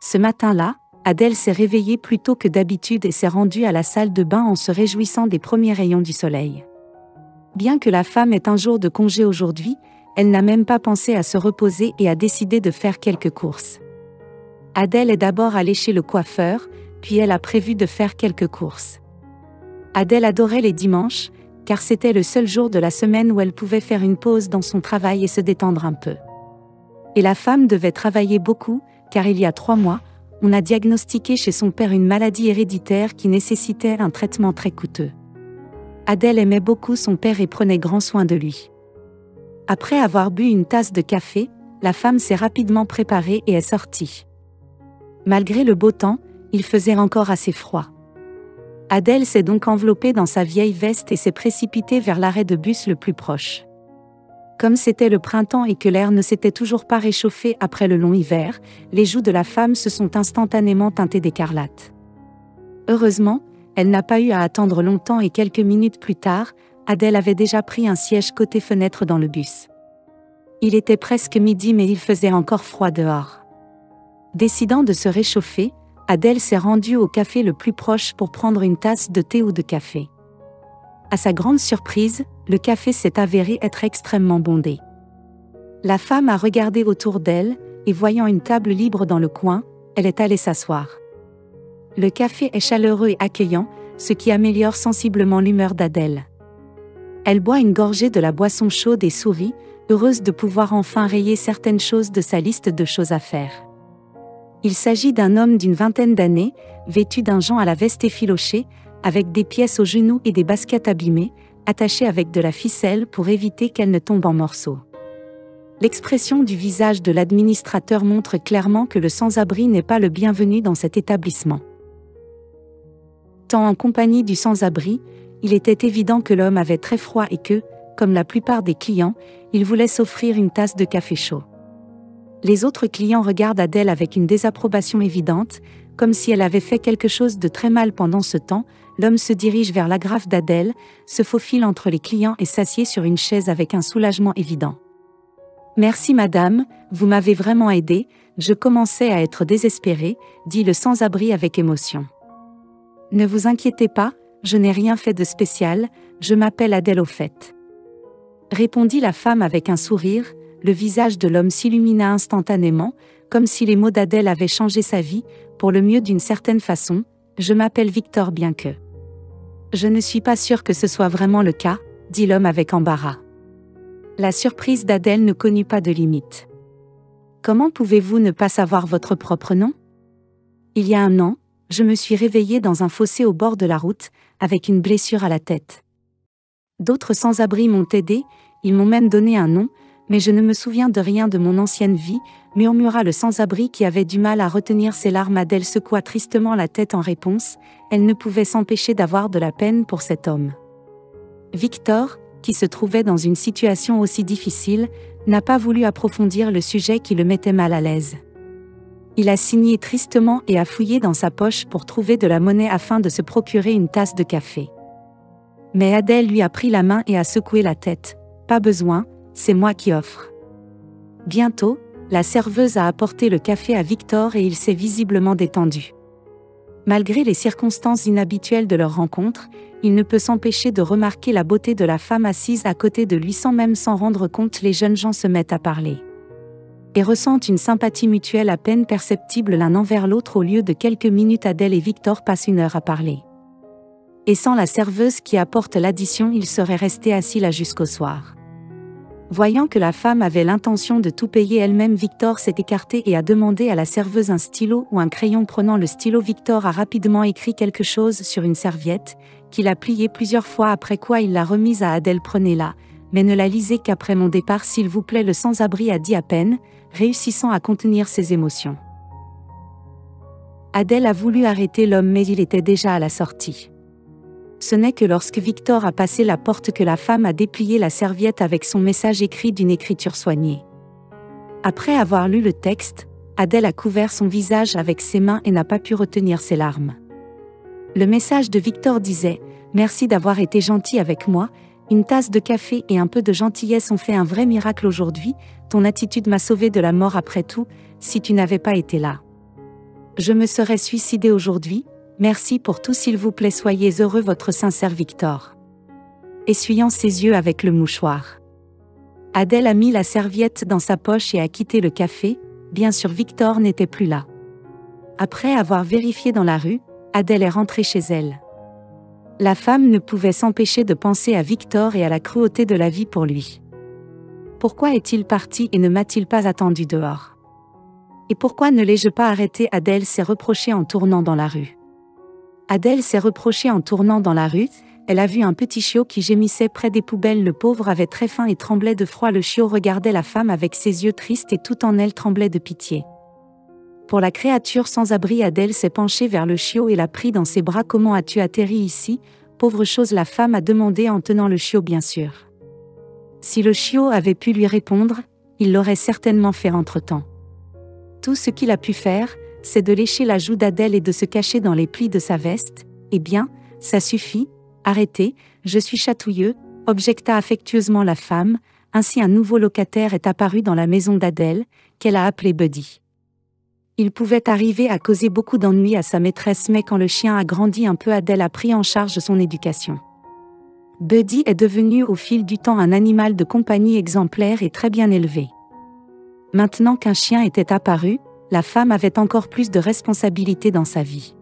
Ce matin-là, Adèle s'est réveillée plus tôt que d'habitude et s'est rendue à la salle de bain en se réjouissant des premiers rayons du soleil. Bien que la femme ait un jour de congé aujourd'hui, elle n'a même pas pensé à se reposer et a décidé de faire quelques courses. Adèle est d'abord allée chez le coiffeur, puis elle a prévu de faire quelques courses. Adèle adorait les dimanches, car c'était le seul jour de la semaine où elle pouvait faire une pause dans son travail et se détendre un peu. Et la femme devait travailler beaucoup, car il y a 3 mois, on a diagnostiqué chez son père une maladie héréditaire qui nécessitait un traitement très coûteux. Adèle aimait beaucoup son père et prenait grand soin de lui. Après avoir bu une tasse de café, la femme s'est rapidement préparée et est sortie. Malgré le beau temps, il faisait encore assez froid. Adèle s'est donc enveloppée dans sa vieille veste et s'est précipitée vers l'arrêt de bus le plus proche. Comme c'était le printemps et que l'air ne s'était toujours pas réchauffé après le long hiver, les joues de la femme se sont instantanément teintées d'écarlate. Heureusement, elle n'a pas eu à attendre longtemps et quelques minutes plus tard, Adèle avait déjà pris un siège côté fenêtre dans le bus. Il était presque midi mais il faisait encore froid dehors. Décidant de se réchauffer, Adèle s'est rendue au café le plus proche pour prendre une tasse de thé ou de café. À sa grande surprise, le café s'est avéré être extrêmement bondé. La femme a regardé autour d'elle, et voyant une table libre dans le coin, elle est allée s'asseoir. Le café est chaleureux et accueillant, ce qui améliore sensiblement l'humeur d'Adèle. Elle boit une gorgée de la boisson chaude et sourit, heureuse de pouvoir enfin rayer certaines choses de sa liste de choses à faire. Il s'agit d'un homme d'une vingtaine d'années, vêtu d'un jean à la veste effilochée, avec des pièces aux genoux et des baskets abîmées, attachées avec de la ficelle pour éviter qu'elles ne tombent en morceaux. L'expression du visage de l'administrateur montre clairement que le sans-abri n'est pas le bienvenu dans cet établissement. Tant en compagnie du sans-abri, il était évident que l'homme avait très froid et que, comme la plupart des clients, il voulait s'offrir une tasse de café chaud. Les autres clients regardent Adèle avec une désapprobation évidente, comme si elle avait fait quelque chose de très mal pendant ce temps. L'homme se dirige vers l'agrafe d'Adèle, se faufile entre les clients et s'assied sur une chaise avec un soulagement évident. « Merci madame, vous m'avez vraiment aidé, je commençais à être désespéré, dit le sans-abri avec émotion. Ne vous inquiétez pas, je n'ai rien fait de spécial, je m'appelle Adèle au fait. Répondit la femme avec un sourire. Le visage de l'homme s'illumina instantanément, comme si les mots d'Adèle avaient changé sa vie, pour le mieux d'une certaine façon. Je m'appelle Victor bien que. Je ne suis pas sûr que ce soit vraiment le cas, dit l'homme avec embarras. La surprise d'Adèle ne connut pas de limite. Comment pouvez-vous ne pas savoir votre propre nom? Il y a 1 an, je me suis réveillée dans un fossé au bord de la route, avec une blessure à la tête. D'autres sans-abri m'ont aidé, ils m'ont même donné un nom, mais je ne me souviens de rien de mon ancienne vie, murmura le sans-abri qui avait du mal à retenir ses larmes. Adèle secoua tristement la tête en réponse, elle ne pouvait s'empêcher d'avoir de la peine pour cet homme. Victor, qui se trouvait dans une situation aussi difficile, n'a pas voulu approfondir le sujet qui le mettait mal à l'aise. Il a signé tristement et a fouillé dans sa poche pour trouver de la monnaie afin de se procurer une tasse de café. Mais Adèle lui a pris la main et a secoué la tête. Pas besoin, c'est moi qui offre. Bientôt, la serveuse a apporté le café à Victor et il s'est visiblement détendu. Malgré les circonstances inhabituelles de leur rencontre, il ne peut s'empêcher de remarquer la beauté de la femme assise à côté de lui sans même s'en rendre compte. Les jeunes gens se mettent à parler. Et ressentent une sympathie mutuelle à peine perceptible l'un envers l'autre. Au lieu de quelques minutes, Adèle et Victor passent 1 heure à parler. Et sans la serveuse qui apporte l'addition, ils seraient restés assis là jusqu'au soir. Voyant que la femme avait l'intention de tout payer elle-même, Victor s'est écarté et a demandé à la serveuse un stylo ou un crayon. Prenant le stylo, Victor a rapidement écrit quelque chose sur une serviette, qu'il a pliée plusieurs fois, après quoi il l'a remise à Adèle. Prenez-la, mais ne la lisez qu'après mon départ s'il vous plaît, le sans-abri a dit à peine, réussissant à contenir ses émotions. Adèle a voulu arrêter l'homme mais il était déjà à la sortie. Ce n'est que lorsque Victor a passé la porte que la femme a déplié la serviette avec son message écrit d'une écriture soignée. Après avoir lu le texte, Adèle a couvert son visage avec ses mains et n'a pas pu retenir ses larmes. Le message de Victor disait « Merci d'avoir été gentil avec moi, une tasse de café et un peu de gentillesse ont fait un vrai miracle aujourd'hui, ton attitude m'a sauvé de la mort après tout, si tu n'avais pas été là. Je me serais suicidé aujourd'hui, merci pour tout s'il vous plaît soyez heureux votre sincère Victor. Essuyant ses yeux avec le mouchoir. Adèle a mis la serviette dans sa poche et a quitté le café, bien sûr Victor n'était plus là. Après avoir vérifié dans la rue, Adèle est rentrée chez elle. La femme ne pouvait s'empêcher de penser à Victor et à la cruauté de la vie pour lui. Pourquoi est-il parti et ne m'a-t-il pas attendu dehors? Et pourquoi ne l'ai-je pas arrêté? Adèle s'est reprochée en tournant dans la rue. Adèle s'est reprochée en tournant dans la rue, elle a vu un petit chiot qui gémissait près des poubelles. Le pauvre avait très faim et tremblait de froid. Le chiot regardait la femme avec ses yeux tristes et tout en elle tremblait de pitié. Pour la créature sans abri, Adèle s'est penchée vers le chiot et l'a pris dans ses bras. Comment as-tu atterri ici, pauvre chose? La femme a demandé en tenant le chiot bien sûr. Si le chiot avait pu lui répondre, il l'aurait certainement fait entre-temps. Tout ce qu'il a pu faire, c'est de lécher la joue d'Adèle et de se cacher dans les plis de sa veste. Eh bien, ça suffit, arrêtez, je suis chatouilleux, objecta affectueusement la femme. Ainsi un nouveau locataire est apparu dans la maison d'Adèle, qu'elle a appelé Buddy. Il pouvait arriver à causer beaucoup d'ennuis à sa maîtresse, mais quand le chien a grandi un peu, Adèle a pris en charge son éducation. Buddy est devenu au fil du temps un animal de compagnie exemplaire et très bien élevé. Maintenant qu'un chien était apparu, la femme avait encore plus de responsabilités dans sa vie.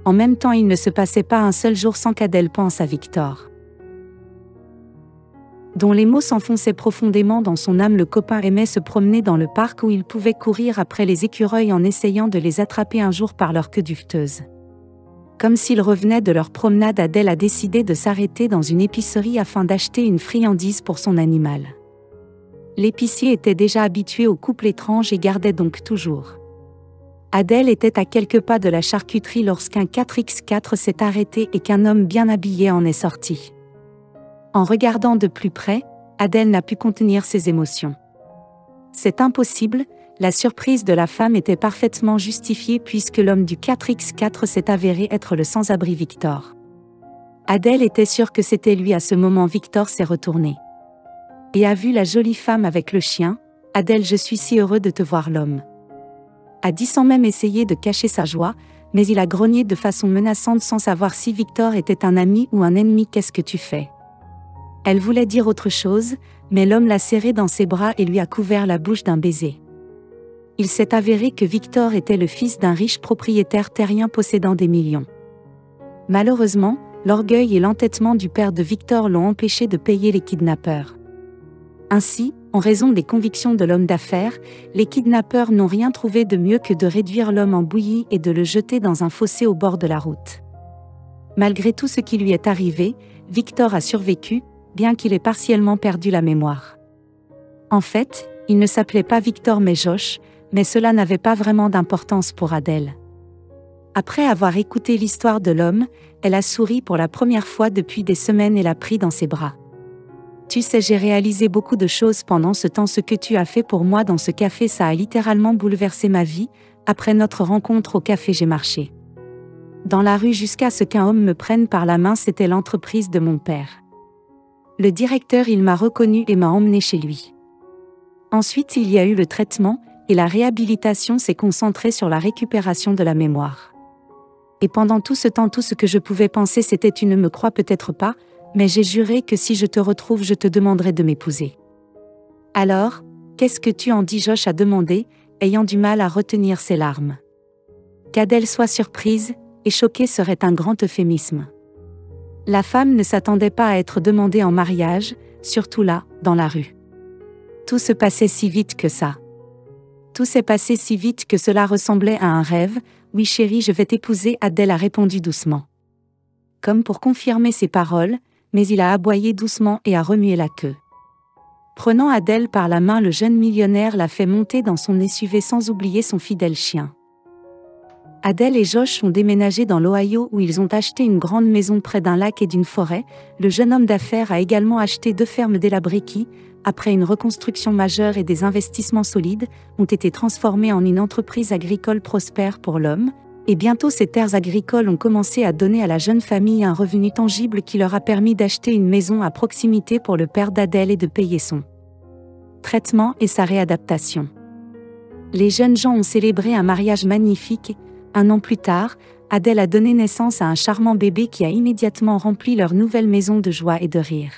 En même temps, il ne se passait pas un seul jour sans qu'Adèle pense à Victor, dont les mots s'enfonçaient profondément dans son âme. Le copain aimait se promener dans le parc où il pouvait courir après les écureuils en essayant de les attraper un jour par leur queue duveteuse. Comme s'ils revenaient de leur promenade, Adèle a décidé de s'arrêter dans une épicerie afin d'acheter une friandise pour son animal. L'épicier était déjà habitué aux couples étranges et gardait donc toujours. Adèle était à quelques pas de la charcuterie lorsqu'un 4x4 s'est arrêté et qu'un homme bien habillé en est sorti. En regardant de plus près, Adèle n'a pu contenir ses émotions. C'est impossible, la surprise de la femme était parfaitement justifiée puisque l'homme du 4x4 s'est avéré être le sans-abri Victor. Adèle était sûre que c'était lui. À ce moment, Victor s'est retourné et a vu la jolie femme avec le chien. Adèle, je suis si heureux de te voir. L'homme a dit sans même essayer de cacher sa joie, mais il a grogné de façon menaçante sans savoir si Victor était un ami ou un ennemi. Qu'est-ce que tu fais? Elle voulait dire autre chose, mais l'homme l'a serré dans ses bras et lui a couvert la bouche d'un baiser. Il s'est avéré que Victor était le fils d'un riche propriétaire terrien possédant des millions. Malheureusement, l'orgueil et l'entêtement du père de Victor l'ont empêché de payer les kidnappeurs. Ainsi, en raison des convictions de l'homme d'affaires, les kidnappeurs n'ont rien trouvé de mieux que de réduire l'homme en bouillie et de le jeter dans un fossé au bord de la route. Malgré tout ce qui lui est arrivé, Victor a survécu, bien qu'il ait partiellement perdu la mémoire. En fait, il ne s'appelait pas Victor mais Josh, mais cela n'avait pas vraiment d'importance pour Adèle. Après avoir écouté l'histoire de l'homme, elle a souri pour la première fois depuis des semaines et l'a pris dans ses bras. Tu sais, j'ai réalisé beaucoup de choses pendant ce temps. Ce que tu as fait pour moi dans ce café, ça a littéralement bouleversé ma vie. Après notre rencontre au café, j'ai marché dans la rue jusqu'à ce qu'un homme me prenne par la main. C'était l'entreprise de mon père. Le directeur, il m'a reconnu et m'a emmené chez lui. Ensuite, il y a eu le traitement, et la réhabilitation s'est concentrée sur la récupération de la mémoire. Et pendant tout ce temps, tout ce que je pouvais penser, c'était tu ne me crois peut-être pas, mais j'ai juré que si je te retrouve, je te demanderai de m'épouser. Alors, qu'est-ce que tu en dis? Josh a demandé, ayant du mal à retenir ses larmes. Qu'Adèle soit surprise et choquée serait un grand euphémisme. La femme ne s'attendait pas à être demandée en mariage, surtout là, dans la rue. Tout se passait si vite que ça. Tout s'est passé si vite que cela ressemblait à un rêve. Oui chérie, je vais t'épouser, Adèle a répondu doucement. Comme pour confirmer ses paroles, mais il a aboyé doucement et a remué la queue. Prenant Adèle par la main, le jeune millionnaire l'a fait monter dans son SUV sans oublier son fidèle chien. Adèle et Josh ont déménagé dans l'Ohio où ils ont acheté une grande maison près d'un lac et d'une forêt. Le jeune homme d'affaires a également acheté 2 fermes délabrées qui, après une reconstruction majeure et des investissements solides, ont été transformées en une entreprise agricole prospère pour l'homme, et bientôt ces terres agricoles ont commencé à donner à la jeune famille un revenu tangible qui leur a permis d'acheter une maison à proximité pour le père d'Adèle et de payer son traitement et sa réadaptation. Les jeunes gens ont célébré un mariage magnifique. Un an plus tard, Adèle a donné naissance à un charmant bébé qui a immédiatement rempli leur nouvelle maison de joie et de rire.